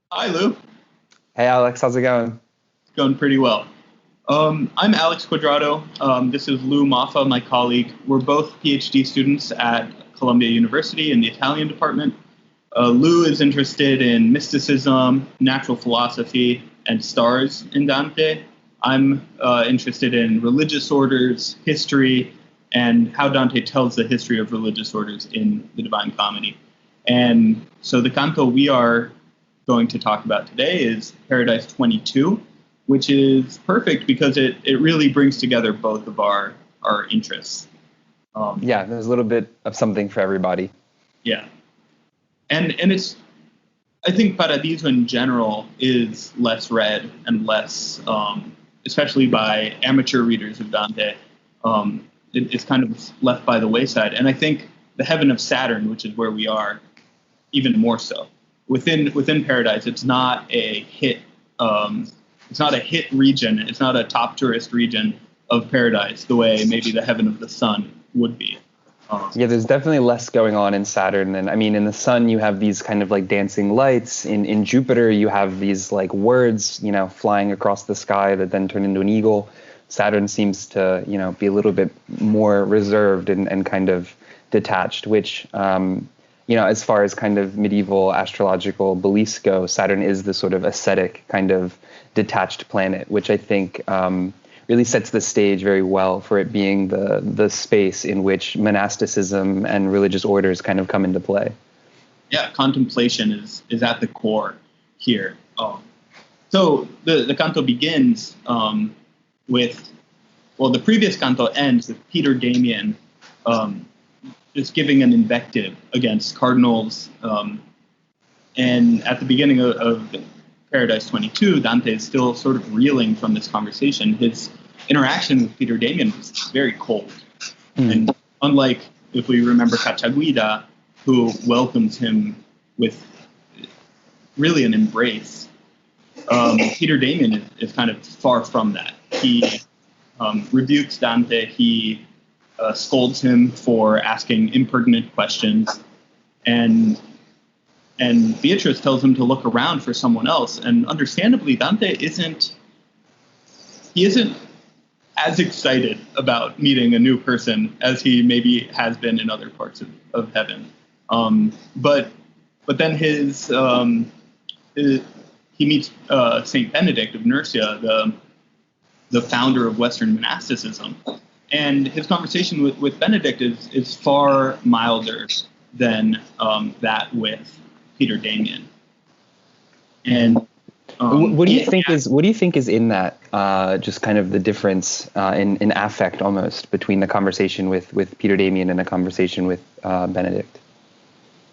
Hi, Lou. Hey Alex, how's it going? Going pretty well. I'm Alex Cuadrado. This is Lou Moffa, my colleague. We're both PhD students at Columbia University in the Italian department. Lou is interested in mysticism, natural philosophy, and stars in Dante. I'm interested in religious orders, history, and how Dante tells the history of religious orders in the Divine Comedy. And so the canto we are going to talk about today is Paradise 22, which is perfect because it really brings together both of our interests. Yeah, there's a little bit of something for everybody. Yeah. And it's, I think Paradiso in general is less read and less, especially by amateur readers of Dante, it's kind of left by the wayside. And I think the Heaven of Saturn, which is where we are, even more so. Within Paradise, it's not a hit. It's not a hit region. It's not a top tourist region of Paradise the way maybe the Heaven of the Sun would be. Yeah, there's definitely less going on in Saturn. And I mean, in the sun, you have these kind of like dancing lights. In Jupiter, you have these like words, flying across the sky that then turn into an eagle. Saturn seems to, be a little bit more reserved and kind of detached, which, as far as kind of medieval astrological beliefs go, Saturn is the sort of ascetic kind of detached planet, which I think really sets the stage very well for it being the space in which monasticism and religious orders kind of come into play. Yeah, contemplation is at the core here. So the canto begins with, the previous canto ends with Peter Damian just giving an invective against cardinals. And at the beginning of Paradise 22, Dante is still sort of reeling from this conversation. His interaction with Peter Damian was very cold. And unlike, if we remember, Cacciaguida, who welcomes him with really an embrace, Peter Damian is kind of far from that. He rebukes Dante. He scolds him for asking impertinent questions. And Beatrice tells him to look around for someone else. And understandably, Dante isn't as excited about meeting a new person as he maybe has been in other parts of heaven. But then he meets Saint Benedict of Nursia, the founder of Western monasticism. And his conversation with Benedict is far milder than that with Peter Damian. And what do you think is in that just kind of the difference in affect almost between the conversation with Peter Damian and a conversation with Benedict?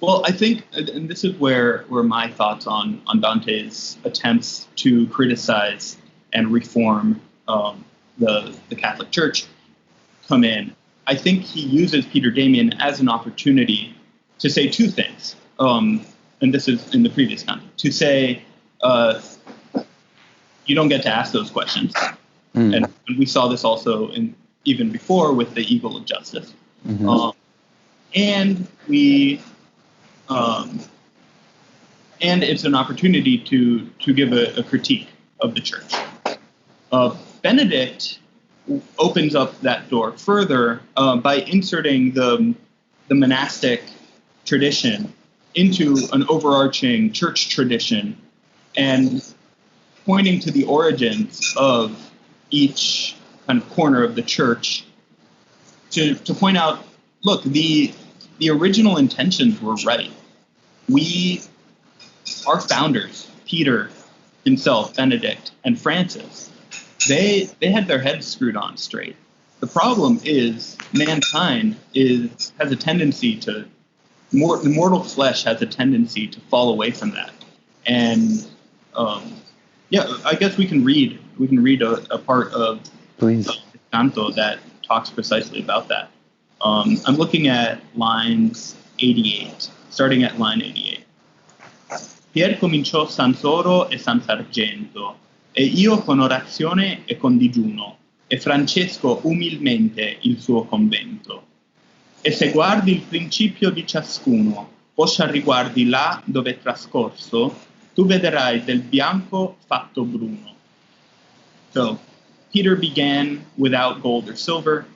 Well, I think, and this is where my thoughts on Dante's attempts to criticize and reform the Catholic Church come in. I think he uses Peter Damian as an opportunity to say two things. And this is in the previous canto, to say, you don't get to ask those questions. And we saw this also even before with the Eagle of Justice. And it's an opportunity to give a critique of the church. Benedict opens up that door further by inserting the monastic tradition into an overarching church tradition and pointing to the origins of each kind of corner of the church to point out, look, the original intentions were right. Our founders, Peter himself, Benedict, and Francis, they had their heads screwed on straight. The problem is mankind has a tendency to, the mortal flesh has a tendency to fall away from that. And I guess we can read a part of Canto that talks precisely about that. I'm looking at lines 88, starting at line 88. Pier cominciò Sansoro e Sansargento, e io con orazione e con digiuno, e Francesco umilmente il suo convento. E se guardi il principio di ciascuno, poscia riguardi là dove è trascorso, tu vederai del bianco fatto bruno. So Peter began without gold or silver.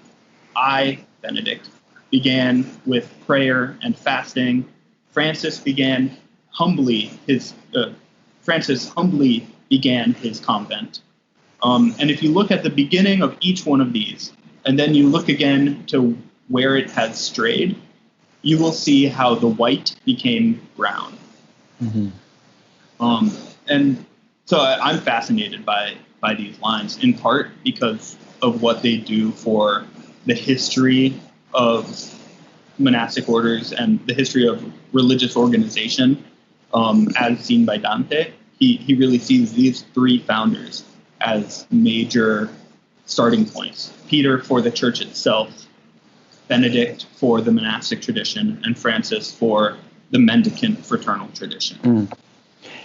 I, Benedict, began with prayer and fasting. Francis humbly began his convent. And if you look at the beginning of each one of these, and then you look again to where it has strayed, you will see how the white became brown. Mm-hmm. And so I'm fascinated by these lines, in part because of what they do for the history of monastic orders and the history of religious organization, as seen by Dante. He really sees these three founders as major starting points. Peter for the church itself, Benedict for the monastic tradition, and Francis for the mendicant fraternal tradition. Mm.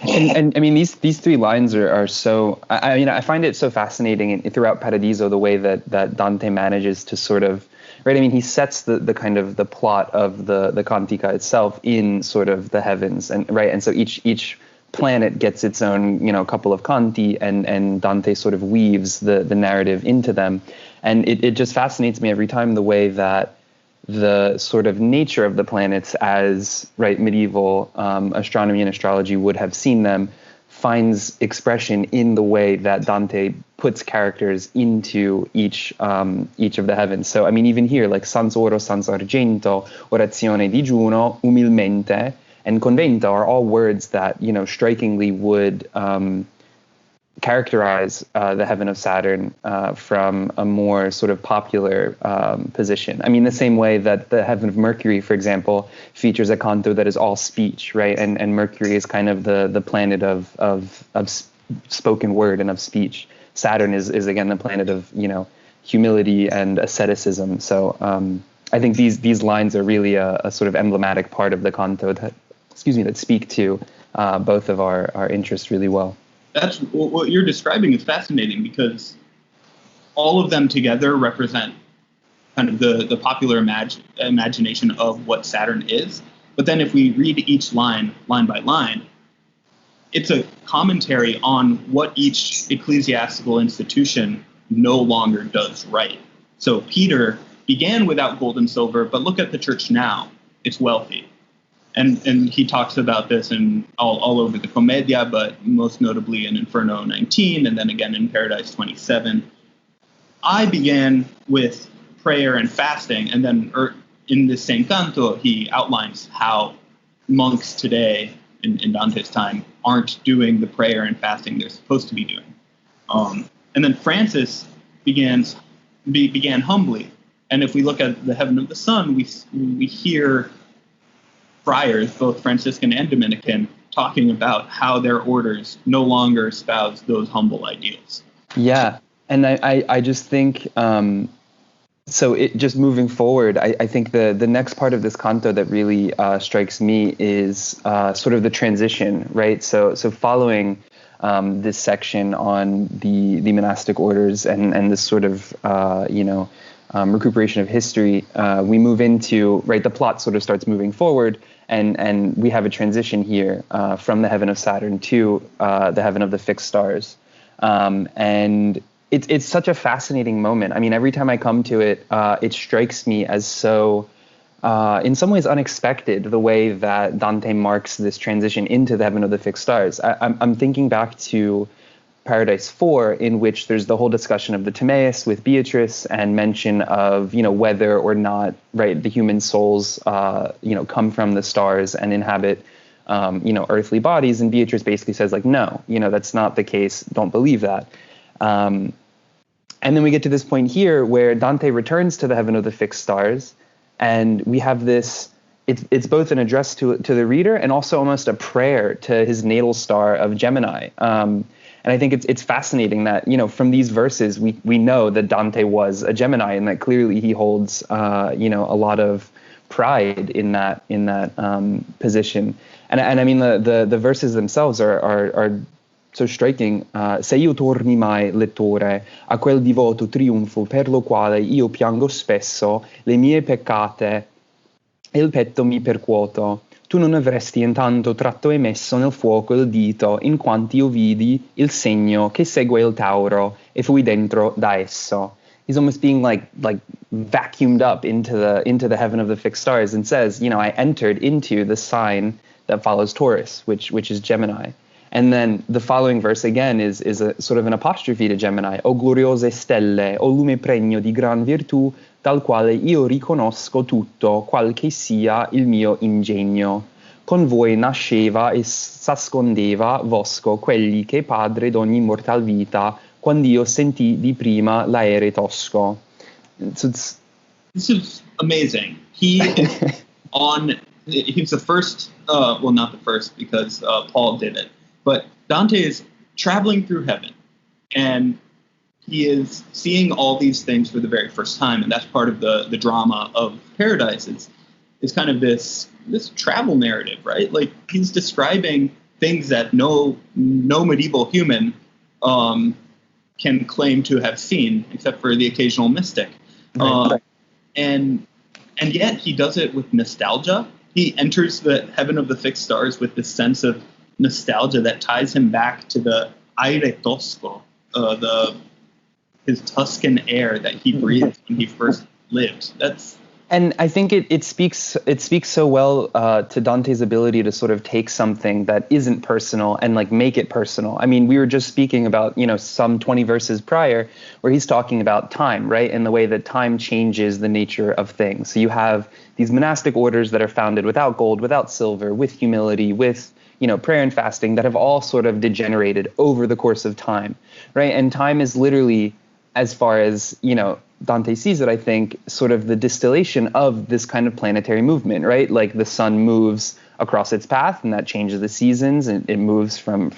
And I mean, these three lines are so, I mean, I find it so fascinating throughout Paradiso, the way that Dante manages to sort of, right, I mean, he sets the kind of the plot of the Cantica itself in sort of the heavens, and right, and so each planet gets its own, couple of canti, and Dante sort of weaves the narrative into them. And it just fascinates me every time the way that the sort of nature of the planets as, right, medieval astronomy and astrology would have seen them finds expression in the way that Dante puts characters into each of the heavens. So, I mean, even here, like sans oro, sans argento, orazione digiuno, umilmente, and convento are all words that, strikingly would characterize the heaven of Saturn from a more sort of popular position. I mean, the same way that the heaven of Mercury, for example, features a canto that is all speech, right? And Mercury is kind of the planet of spoken word and of speech. Saturn is again the planet of, humility and asceticism. So I think these lines are really a sort of emblematic part of the canto that speak to both of our interests really well. That's what you're describing is fascinating, because all of them together represent kind of the popular imagination of what Saturn is. But then if we read each line by line, it's a commentary on what each ecclesiastical institution no longer does right. So Peter began without gold and silver, but look at the church now. It's wealthy. And he talks about this in all over the Commedia, but most notably in Inferno 19, and then again in Paradise 27. I began with prayer and fasting, and then in the same canto, he outlines how monks today, in Dante's time, aren't doing the prayer and fasting they're supposed to be doing. And then Francis began humbly. And if we look at the heaven of the sun, we hear friars, both Franciscan and Dominican, talking about how their orders no longer espouse those humble ideals. Yeah, and I just think, so it just moving forward, I think the next part of this canto that really strikes me is sort of the transition, right? So following this section on the monastic orders and this sort of, recuperation of history, we move into, right, the plot sort of starts moving forward, and we have a transition here from the heaven of Saturn to the heaven of the fixed stars. And it's such a fascinating moment. I mean, every time I come to it, it strikes me as so, in some ways, unexpected, the way that Dante marks this transition into the heaven of the fixed stars. I'm thinking back to Paradise 4, in which there's the whole discussion of the Timaeus with Beatrice and mention of, whether or not, right, the human souls, come from the stars and inhabit, earthly bodies. And Beatrice basically says, like, no, that's not the case. Don't believe that. And then we get to this point here where Dante returns to the heaven of the fixed stars, and we have this, it's both an address to the reader and also almost a prayer to his natal star of Gemini. And I think it's fascinating that, from these verses, we know that Dante was a Gemini, and that clearly he holds, a lot of pride in that position. And I mean, the verses themselves are so striking. Se io torni mai, lettore, a quel divoto trionfo per lo quale io piango spesso le mie peccate e il petto mi percuoto. tu non avresti intanto tratto e messo nel fuoco il dito, in quanto io vidi il segno che segue il Tauro e fui dentro da esso. He's almost being like vacuumed up into the heaven of the fixed stars, and says, I entered into the sign that follows Taurus, which is Gemini. And then the following verse again is a sort of an apostrophe to Gemini. O gloriose stelle, o lume pregno di gran virtù, tal quale io riconosco tutto, qual che sia il mio ingegno. Con voi nasceva e s'ascondeva vosco, quelli che padre d'ogni mortal vita, quand'io sentì di prima l'aere tosco. So this is amazing. He was the first, well, not the first, because Paul did it, but Dante is traveling through heaven, and he is seeing all these things for the very first time, and that's part of the drama of Paradise. It's kind of this travel narrative, right? Like, he's describing things that no medieval human can claim to have seen, except for the occasional mystic. Right. And yet he does it with nostalgia. He enters the heaven of the fixed stars with this sense of nostalgia that ties him back to the aire tosco, his Tuscan air that he breathed when he first lived. And I think it speaks so well to Dante's ability to sort of take something that isn't personal and like make it personal. I mean, we were just speaking about, some 20 verses prior where he's talking about time, right? And the way that time changes the nature of things. So you have these monastic orders that are founded without gold, without silver, with humility, with, prayer and fasting, that have all sort of degenerated over the course of time, right? And time is literally, as far as, Dante sees it, I think, sort of the distillation of this kind of planetary movement, right? Like the sun moves across its path, and that changes the seasons, and it moves from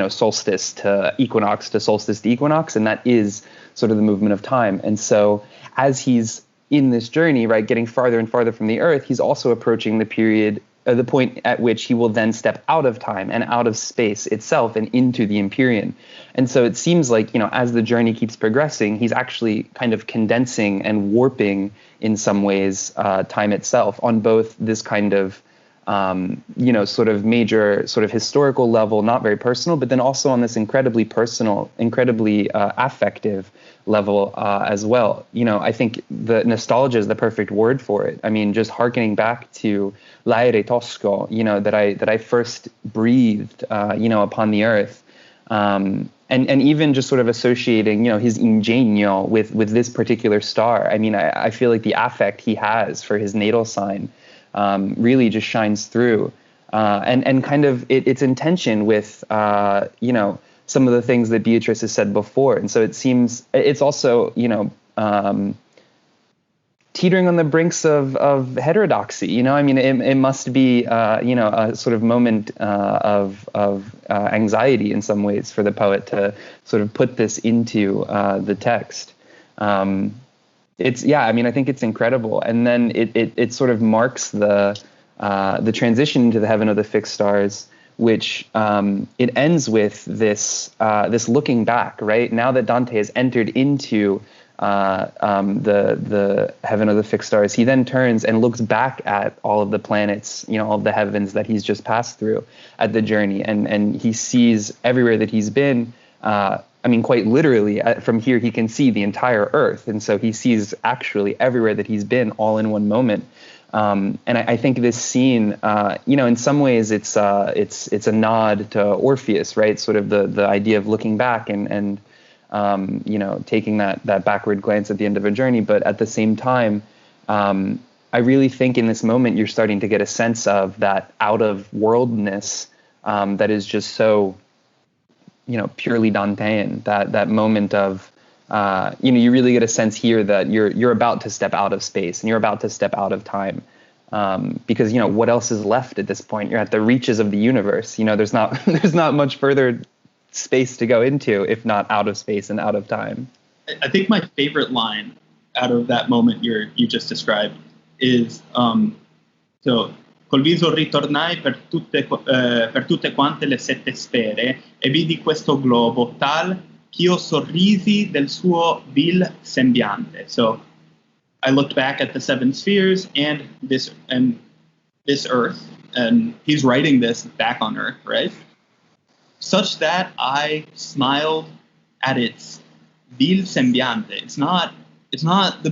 solstice to equinox to solstice to equinox, and that is sort of the movement of time. And so as he's in this journey, right, getting farther and farther from the earth, he's also approaching the point at which he will then step out of time and out of space itself and into the Empyrean. And so it seems like, as the journey keeps progressing, he's actually kind of condensing and warping in some ways time itself on both this kind of, sort of major sort of historical level, not very personal, but then also on this incredibly personal, incredibly affective level as well. I think the nostalgia is the perfect word for it. I mean, just hearkening back to l'aere tosco, that I first breathed, upon the earth, and even just sort of associating, his ingegno with this particular star. I mean, I feel like the affect he has for his natal sign really just shines through, and kind of its intention with, some of the things that Beatrice has said before. And so it seems it's also, teetering on the brinks of heterodoxy. I mean, it must be, a sort of moment of anxiety in some ways for the poet to sort of put this into the text. I think it's incredible. And then it sort of marks the transition into the heaven of the fixed stars, which it ends with this looking back, right? Now that Dante has entered into the heaven of the fixed stars, he then turns and looks back at all of the planets, all of the heavens that he's just passed through at the journey, and he sees everywhere that he's been. Quite literally, from here he can see the entire earth, and so he sees actually everywhere that he's been all in one moment. And I think this scene, in some ways it's a nod to Orpheus, right? Sort of the idea of looking back and taking that backward glance at the end of a journey. But at the same time, I really think in this moment you're starting to get a sense of that out of worldness that is just so, purely Dantean. That moment of you really get a sense here that you're about to step out of space and you're about to step out of time, because what else is left at this point? You're at the reaches of the universe. There's not much further space to go into if not out of space and out of time. I think my favorite line out of that moment you just described is so col viso ritornai per tutte quante le sette sfere e vidi questo globo tal ch'io sorrisi del suo vil sembiante. So I looked back at the seven spheres and this earth, and he's writing this back on Earth, right? Such that I smiled at its vil sembiante. It's not a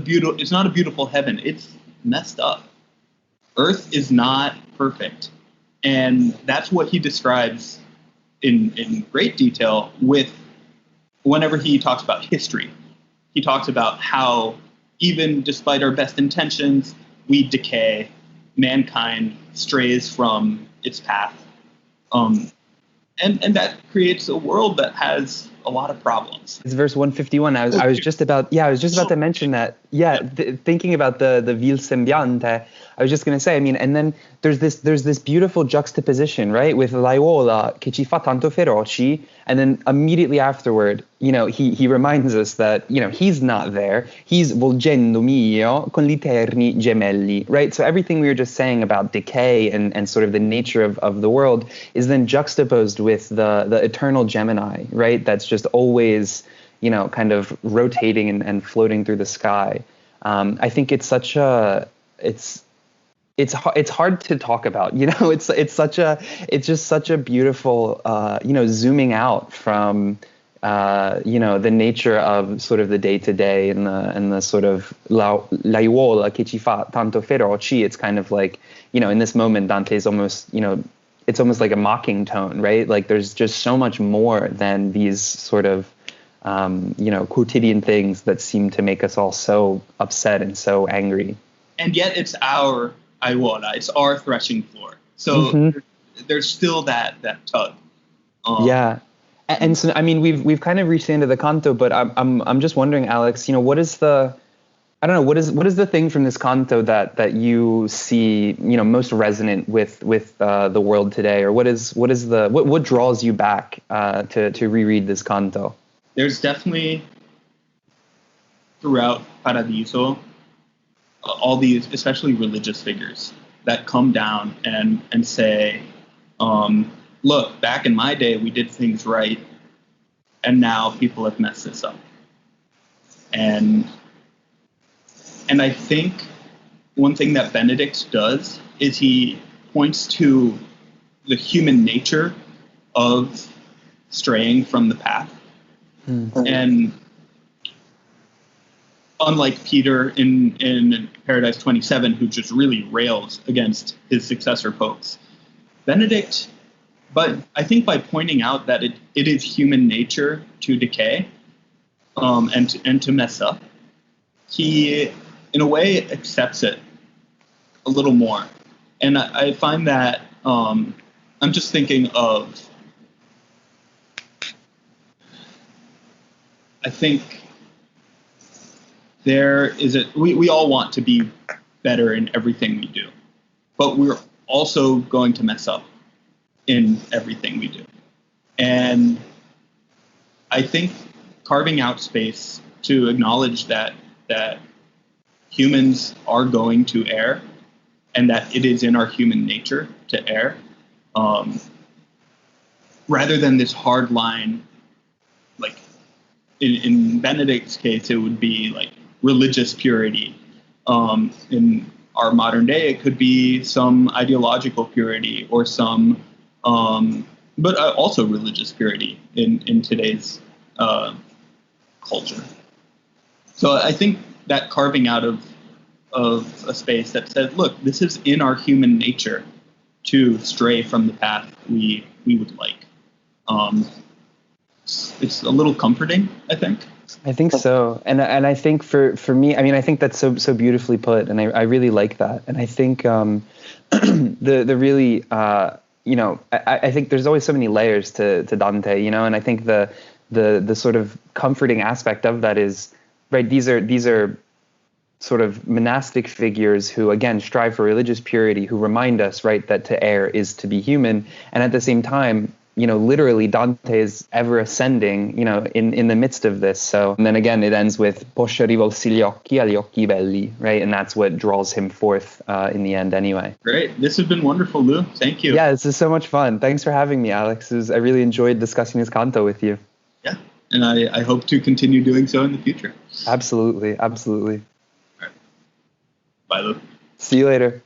beautiful heaven. It's messed up. Earth is not perfect. And that's what he describes in great detail with whenever he talks about history. He talks about how even despite our best intentions, we decay, mankind strays from its path. And that creates a world that has a lot of problems. It's verse 151. I was just about to mention that. Thinking about the vil sembiante, I was just going to say, I mean, and then there's this beautiful juxtaposition, right, with l'aiuola che ci fa tanto feroci, and then immediately afterward, he reminds us that, he's not there. He's volgendo mio con gli eterni gemelli, right? So everything we were just saying about decay and sort of the nature of the world is then juxtaposed with the eternal Gemini, right? That's just always, kind of rotating and floating through the sky. I think it's such a, it's hard to talk about, it's just such a beautiful, zooming out from, the nature of sort of the day to day and the sort of l'aiuola che ci fa tanto feroci. It's kind of like, in this moment, Dante's almost, it's almost like a mocking tone, right? Like there's just so much more than these sort of, quotidian things that seem to make us all so upset and so angry. And yet it's our aiuola, it's our threshing floor. So there's still that tug. And so, I mean, we've kind of reached the end of the canto, but I'm just wondering, Alex, what is the thing from this canto that you see, most resonant with the world today, or what draws you back to reread this canto? There's definitely throughout Paradiso all these, especially religious figures, that come down and say, look, back in my day we did things right, and now people have messed this up. And I think one thing that Benedict does is he points to the human nature of straying from the path. And unlike Peter in Paradise 27, who just really rails against his successor popes, Benedict, but I think by pointing out that it is human nature to decay and to mess up, he, in a way, accepts it a little more. And I find that I'm just thinking of, I think we all want to be better in everything we do, but we're also going to mess up in everything we do. And I think carving out space to acknowledge that humans are going to err and that it is in our human nature to err, rather than this hard line, like in Benedict's case, it would be like religious purity. In our modern day, it could be some ideological purity or some, but also religious purity in today's culture. So I think that carving out of a space that says, look, this is in our human nature to stray from the path we would like. It's a little comforting, I think. I think so. And I think for me, I mean, I think that's so beautifully put, and I really like that. And I think the really, I think there's always so many layers to Dante, and I think the sort of comforting aspect of that is, right, these are sort of monastic figures who, again, strive for religious purity, who remind us, right, that to err is to be human. And at the same time, literally Dante is ever ascending, in the midst of this. So, and then again, it ends with "Poscia rivolsi gli occhi agli occhi belli," right? And that's what draws him forth in the end anyway. Great. This has been wonderful, Lou. Thank you. Yeah, this is so much fun. Thanks for having me, Alex. I really enjoyed discussing this canto with you. Yeah, and I hope to continue doing so in the future. Absolutely. Absolutely. All right. Bye, Lou. See you later.